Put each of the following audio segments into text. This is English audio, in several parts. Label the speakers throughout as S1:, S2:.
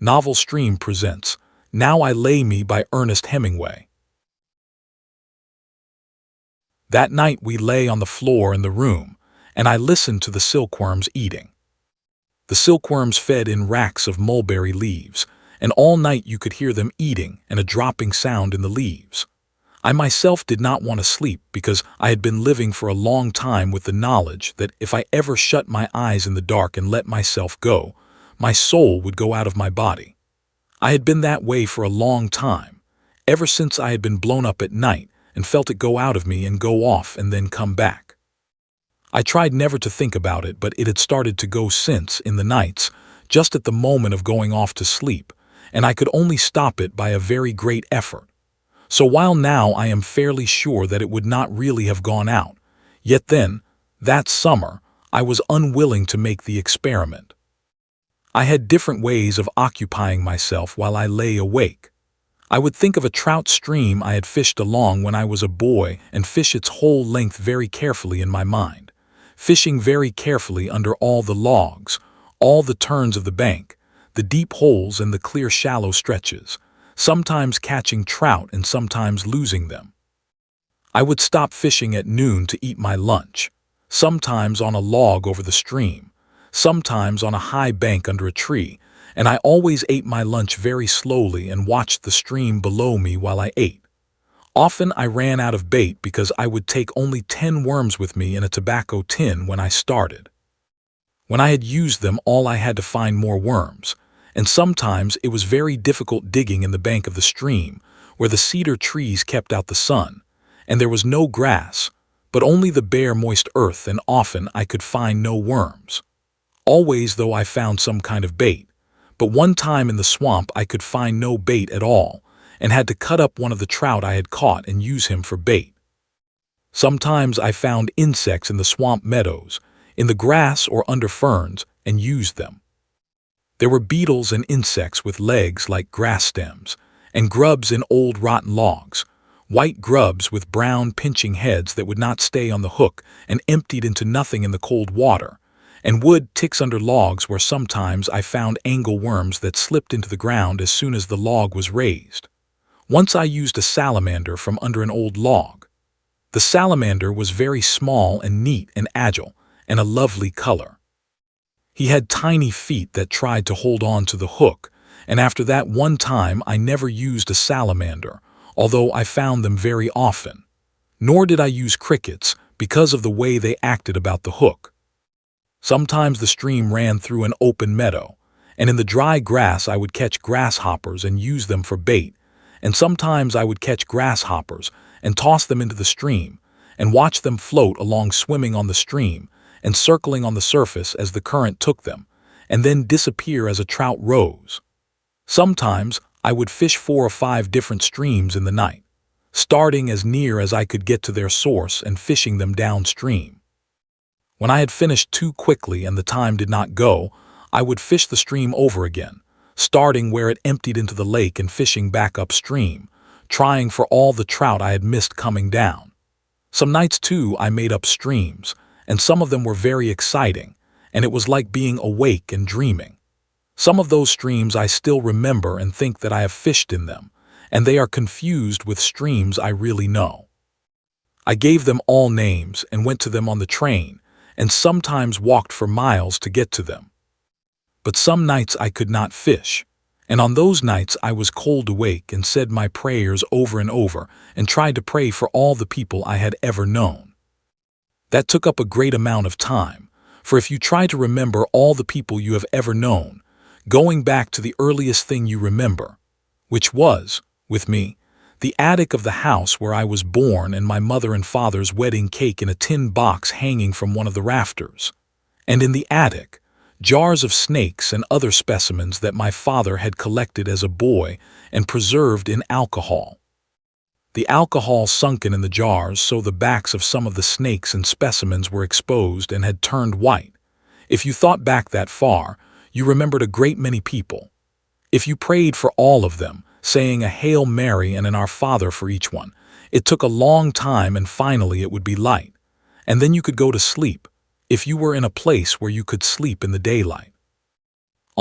S1: Novel Stream presents Now I Lay Me by Ernest Hemingway. That night we lay on the floor in the room, and I listened to the silkworms eating. The silkworms fed in racks of mulberry leaves, and all night you could hear them eating and a dropping sound in the leaves. I myself did not want to sleep because I had been living for a long time with the knowledge that if I ever shut my eyes in the dark and let myself go, my soul would go out of my body. I had been that way for a long time, ever since I had been blown up at night and felt it go out of me and go off and then come back. I tried never to think about it, but it had started to go since, in the nights, just at the moment of going off to sleep, and I could only stop it by a very great effort. So while now I am fairly sure that it would not really have gone out, yet then, that summer, I was unwilling to make the experiment. I had different ways of occupying myself while I lay awake. I would think of a trout stream I had fished along when I was a boy and fish its whole length very carefully in my mind, fishing very carefully under all the logs, all the turns of the bank, the deep holes and the clear shallow stretches, sometimes catching trout and sometimes losing them. I would stop fishing at noon to eat my lunch, sometimes on a log over the stream, sometimes on a high bank under a tree, and I always ate my lunch very slowly and watched the stream below me while I ate. Often I ran out of bait because I would take only 10 worms with me in a tobacco tin when I started. When I had used them all I had to find more worms, and sometimes it was very difficult digging in the bank of the stream, where the cedar trees kept out the sun, and there was no grass, but only the bare moist earth, and often I could find no worms. Always, though, I found some kind of bait, but one time in the swamp I could find no bait at all, and had to cut up one of the trout I had caught and use him for bait. Sometimes I found insects in the swamp meadows, in the grass or under ferns, and used them. There were beetles and insects with legs like grass stems, and grubs in old rotten logs, white grubs with brown pinching heads that would not stay on the hook and emptied into nothing in the cold water, and wood ticks under logs where sometimes I found angleworms that slipped into the ground as soon as the log was raised. Once I used a salamander from under an old log. The salamander was very small and neat and agile, and a lovely color. He had tiny feet that tried to hold on to the hook, and after that one time I never used a salamander, although I found them very often. Nor did I use crickets because of the way they acted about the hook. Sometimes the stream ran through an open meadow, and in the dry grass I would catch grasshoppers and use them for bait, and sometimes I would catch grasshoppers and toss them into the stream, and watch them float along swimming on the stream and circling on the surface as the current took them, and then disappear as a trout rose. Sometimes I would fish 4 or 5 different streams in the night, starting as near as I could get to their source and fishing them downstream. When I had finished too quickly and the time did not go, I would fish the stream over again, starting where it emptied into the lake and fishing back upstream, trying for all the trout I had missed coming down. Some nights, too, I made up streams, and some of them were very exciting, and it was like being awake and dreaming. Some of those streams I still remember and think that I have fished in them, and they are confused with streams I really know. I gave them all names and went to them on the train, and sometimes walked for miles to get to them. But some nights I could not fish, and on those nights I was cold awake and said my prayers over and over and tried to pray for all the people I had ever known. That took up a great amount of time, for if you try to remember all the people you have ever known, going back to the earliest thing you remember, which was, with me, the attic of the house where I was born and my mother and father's wedding cake in a tin box hanging from one of the rafters. And in the attic, jars of snakes and other specimens that my father had collected as a boy and preserved in alcohol. The alcohol sunken in the jars so the backs of some of the snakes and specimens were exposed and had turned white. If you thought back that far, you remembered a great many people. If you prayed for all of them, saying a Hail Mary and an Our Father for each one, it took a long time and finally it would be light, and then you could go to sleep, if you were in a place where you could sleep in the daylight.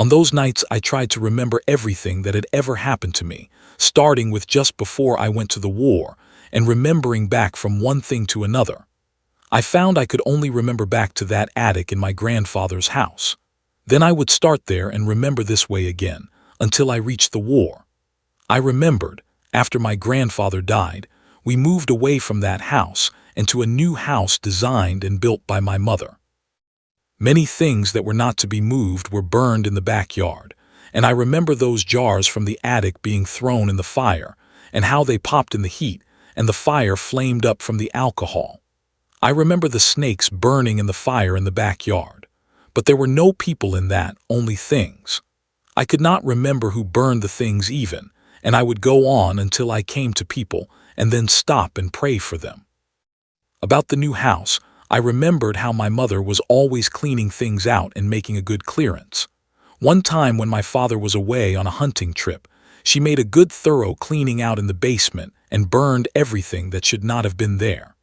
S1: On those nights, I tried to remember everything that had ever happened to me, starting with just before I went to the war, and remembering back from one thing to another. I found I could only remember back to that attic in my grandfather's house. Then I would start there and remember this way again, until I reached the war. I remembered, after my grandfather died, we moved away from that house and to a new house designed and built by my mother. Many things that were not to be moved were burned in the backyard, and I remember those jars from the attic being thrown in the fire, and how they popped in the heat, and the fire flamed up from the alcohol. I remember the snakes burning in the fire in the backyard, but there were no people in that, only things. I could not remember who burned the things even, and I would go on until I came to people and then stop and pray for them. About the new house, I remembered how my mother was always cleaning things out and making a good clearance. One time when my father was away on a hunting trip, she made a good thorough cleaning out in the basement and burned everything that should not have been there.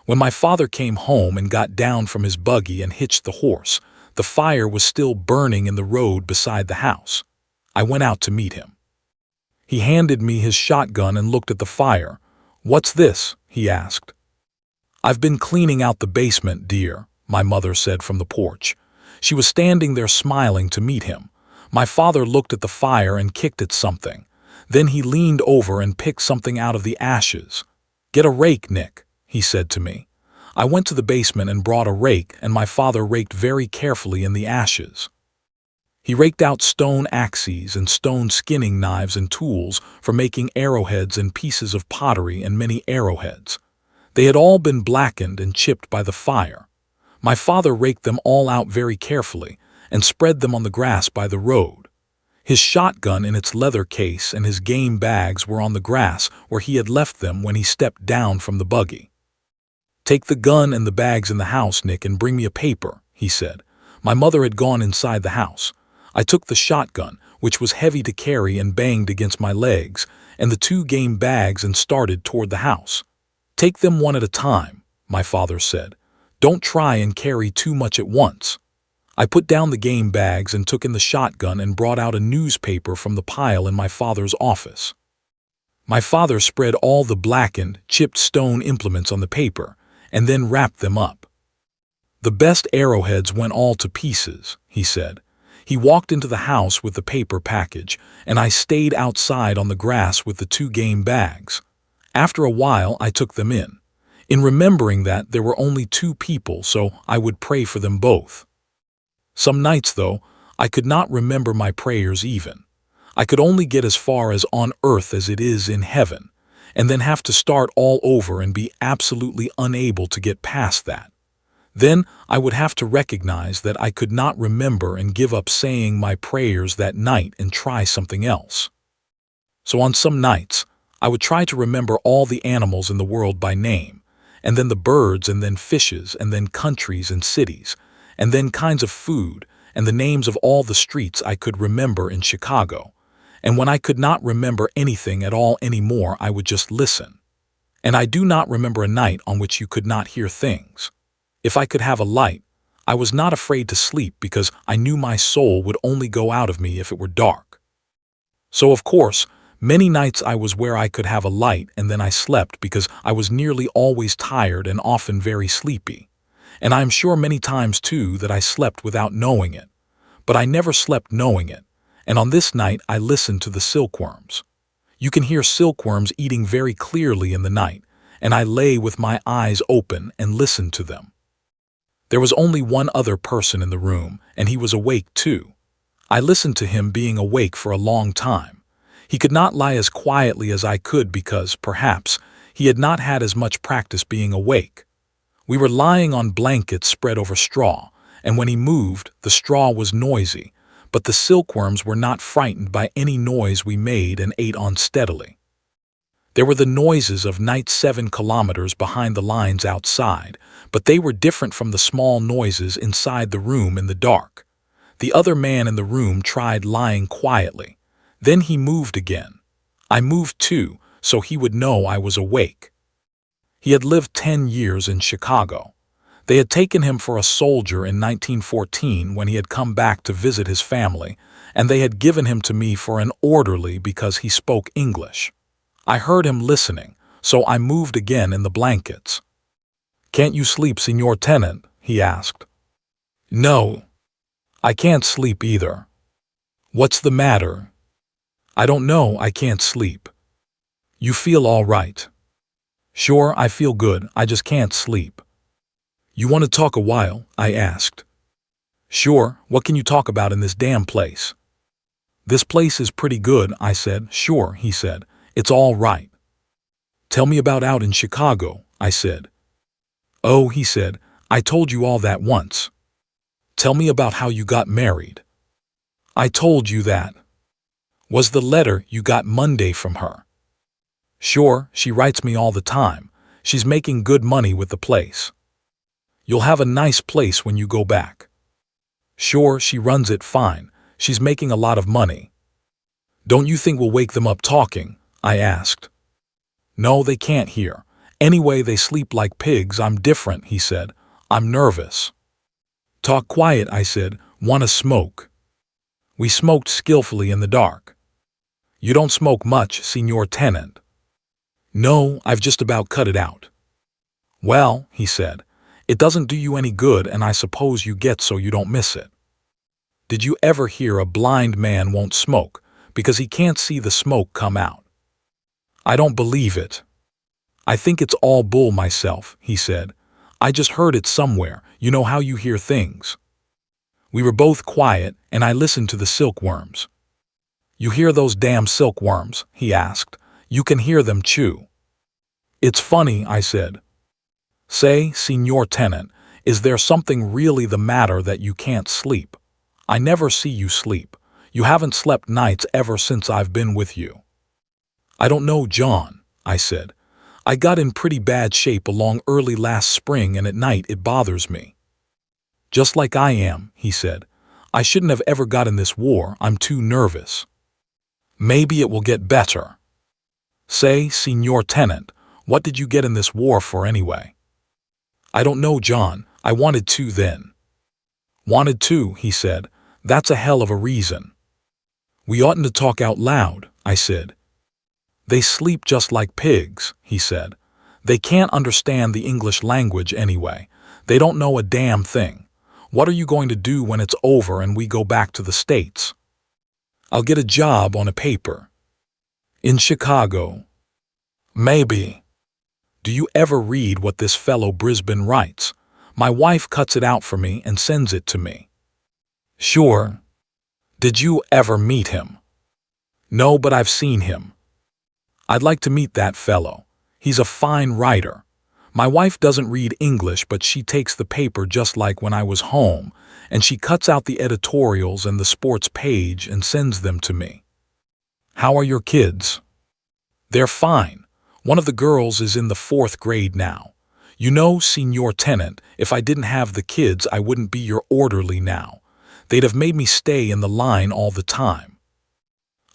S1: When my father came home and got down from his buggy and hitched the horse, the fire was still burning in the road beside the house. I went out to meet him. He handed me his shotgun and looked at the fire. "What's this?" he asked. "I've been cleaning out the basement, dear," my mother said from the porch. She was standing there smiling to meet him. My father looked at the fire and kicked at something. Then he leaned over and picked something out of the ashes. "Get a rake, Nick," he said to me. I went to the basement and brought a rake, and my father raked very carefully in the ashes. He raked out stone axes and stone skinning knives and tools for making arrowheads and pieces of pottery and many arrowheads. They had all been blackened and chipped by the fire. My father raked them all out very carefully and spread them on the grass by the road. His shotgun in its leather case and his game bags were on the grass where he had left them when he stepped down from the buggy. "Take the gun and the bags in the house, Nick, and bring me a paper," he said. My mother had gone inside the house. I took the shotgun, which was heavy to carry and banged against my legs, and the 2 game bags and started toward the house. "Take them one at a time," my father said. "Don't try and carry too much at once." I put down the game bags and took in the shotgun and brought out a newspaper from the pile in my father's office. My father spread all the blackened, chipped stone implements on the paper, and then wrapped them up. "The best arrowheads went all to pieces," he said. He walked into the house with the paper package, and I stayed outside on the grass with the 2 game bags. After a while, I took them in remembering that there were only 2 people, so I would pray for them both. Some nights, though, I could not remember my prayers even. I could only get as far as "on earth as it is in heaven," and then have to start all over and be absolutely unable to get past that. Then I would have to recognize that I could not remember and give up saying my prayers that night and try something else. So on some nights, I would try to remember all the animals in the world by name, and then the birds, and then fishes, and then countries and cities, and then kinds of food, and the names of all the streets I could remember in Chicago. And when I could not remember anything at all anymore, I would just listen. And I do not remember a night on which you could not hear things. If I could have a light, I was not afraid to sleep because I knew my soul would only go out of me if it were dark. So, of course, many nights I was where I could have a light and then I slept because I was nearly always tired and often very sleepy. And I am sure many times, too, that I slept without knowing it. But I never slept knowing it, and on this night I listened to the silkworms. You can hear silkworms eating very clearly in the night, and I lay with my eyes open and listened to them. There was only one other person in the room, and he was awake too. I listened to him being awake for a long time. He could not lie as quietly as I could because, perhaps, he had not had as much practice being awake. We were lying on blankets spread over straw, and when he moved, the straw was noisy, but the silkworms were not frightened by any noise we made and ate on steadily. There were the noises of night 7 kilometers behind the lines outside, but they were different from the small noises inside the room in the dark. The other man in the room tried lying quietly. Then he moved again. I moved too, so he would know I was awake. He had lived 10 years in Chicago. They had taken him for a soldier in 1914 when he had come back to visit his family, and they had given him to me for an orderly because he spoke English. I heard him listening, so I moved again in the blankets. "Can't you sleep, Signor Tenant?" he asked. "No. I can't sleep either." "What's the matter?" "I don't know, I can't sleep." "You feel all right?" "Sure, I feel good, I just can't sleep." "You want to talk a while?" I asked. "Sure, what can you talk about in this damn place?" "This place is pretty good," I said. "Sure," he said. "It's all right." "Tell me about out in Chicago," I said. "Oh," he said, "I told you all that once." "Tell me about how you got married." "I told you that." "Was the letter you got Monday from her?" "Sure, she writes me all the time. She's making good money with the place." "You'll have a nice place when you go back." "Sure, she runs it fine. She's making a lot of money." "Don't you think we'll wake them up talking?" I asked. "No, they can't hear. Anyway, they sleep like pigs. I'm different," he said. "I'm nervous." "Talk quiet," I said. "Want to smoke?" We smoked skillfully in the dark. "You don't smoke much, Signor Tenant." "No, I've just about cut it out." "Well," he said, "it doesn't do you any good, and I suppose you get so you don't miss it." Did you ever hear a blind man won't smoke because he can't see the smoke come out? I don't believe it. "I think it's all bull myself," he said. "I just heard it somewhere. You know how you hear things." We were both quiet, and I listened to the silkworms. "You hear those damn silkworms?" he asked. "You can hear them chew." "It's funny," I said. "Say, Signor Tenant, is there something really the matter that you can't sleep? I never see you sleep. You haven't slept nights ever since I've been with you." "I don't know, John," I said. "I got in pretty bad shape along early last spring, and at night it bothers me." "Just like I am," he said. "I shouldn't have ever got in this war. I'm too nervous." "Maybe it will get better." "Say, Signor Tenant, what did you get in this war for anyway?" "I don't know, John. I wanted to then." "Wanted to," he said. "That's a hell of a reason." "We oughtn't to talk out loud," I said. "They sleep just like pigs," he said. "They can't understand the English language anyway. They don't know a damn thing. What are you going to do when it's over and we go back to the States?" "I'll get a job on a paper." "In Chicago?" "Maybe." "Do you ever read what this fellow Brisbane writes? My wife cuts it out for me and sends it to me." "Sure." "Did you ever meet him?" "No, but I've seen him." "I'd like to meet that fellow. He's a fine writer. My wife doesn't read English, but she takes the paper just like when I was home, and she cuts out the editorials and the sports page and sends them to me." "How are your kids?" "They're fine. One of the girls is in the 4th grade now. You know, Signor Tenant, if I didn't have the kids, I wouldn't be your orderly now. They'd have made me stay in the line all the time."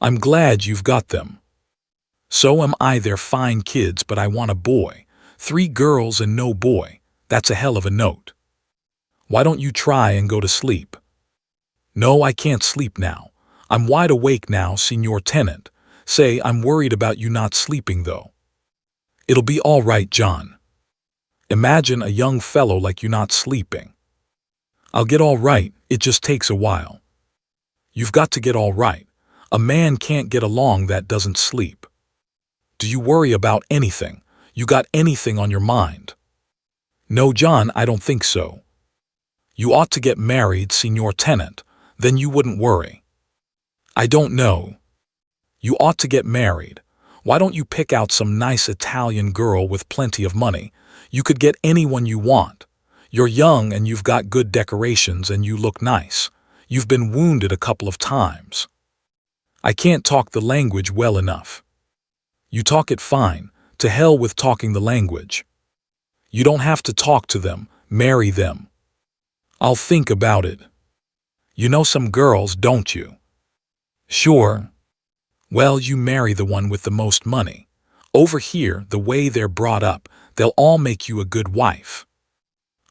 S1: "I'm glad you've got them." "So am I. They're fine kids, but I want a boy. 3 girls and no boy. That's a hell of a note." "Why don't you try and go to sleep?" "No, I can't sleep now. I'm wide awake now, Signor Tenant. Say, I'm worried about you not sleeping, though." "It'll be all right, John." "Imagine a young fellow like you not sleeping." "I'll get all right. It just takes a while." "You've got to get all right. A man can't get along that doesn't sleep." "Do you worry about anything? You got anything on your mind?" "No, John, I don't think so." "You ought to get married, Signor Tenant. Then you wouldn't worry." "I don't know." "You ought to get married. Why don't you pick out some nice Italian girl with plenty of money? You could get anyone you want. You're young and you've got good decorations and you look nice. You've been wounded a couple of times." "I can't talk the language well enough." "You talk it fine. To hell with talking the language." "You don't have to talk to them. Marry them." "I'll think about it." "You know some girls, don't you?" "Sure." "Well, you marry the one with the most money. Over here, the way they're brought up, they'll all make you a good wife."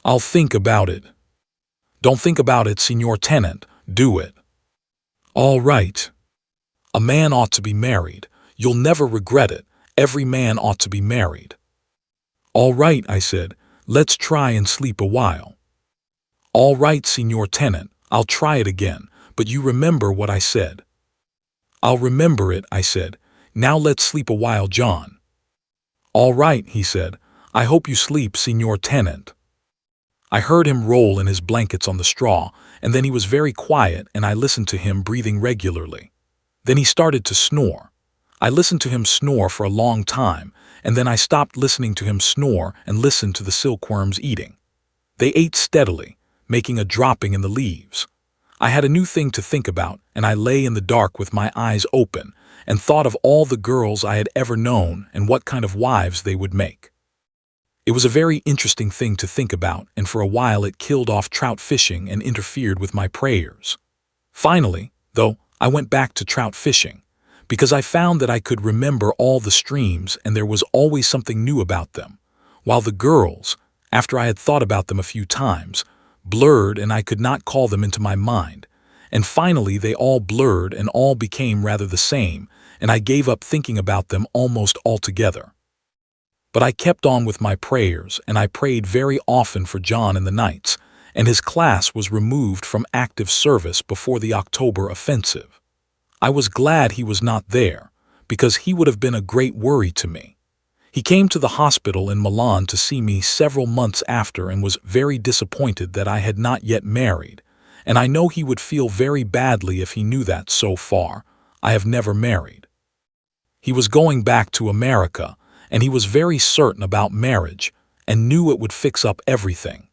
S1: "I'll think about it." "Don't think about it, Signor Tenant. Do it." All right. A man ought to be married. You'll never regret it. Every man ought to be married. All right, I said. Let's try and sleep a while. All right, Signor Tenant. I'll try it again, but you remember what I said. I'll remember it, I said. Now let's sleep a while, John. All right, he said. I hope you sleep, Signor Tenant. I heard him roll in his blankets on the straw, and then he was very quiet, and I listened to him breathing regularly. Then he started to snore. I listened to him snore for a long time, and then I stopped listening to him snore and listened to the silkworms eating. They ate steadily, making a dropping in the leaves. I had a new thing to think about, and I lay in the dark with my eyes open and thought of all the girls I had ever known and what kind of wives they would make. It was a very interesting thing to think about, and for a while it killed off trout fishing and interfered with my prayers. Finally, though, I went back to trout fishing, because I found that I could remember all the streams and there was always something new about them, while the girls, after I had thought about them a few times, blurred and I could not call them into my mind, and finally they all blurred and all became rather the same, and I gave up thinking about them almost altogether. But I kept on with my prayers, and I prayed very often for John in the nights, and his class was removed from active service before the October offensive. I was glad he was not there, because he would have been a great worry to me. He came to the hospital in Milan to see me several months after and was very disappointed that I had not yet married, and I know he would feel very badly if he knew that so far I have never married. He was going back to America, and he was very certain about marriage and knew it would fix up everything.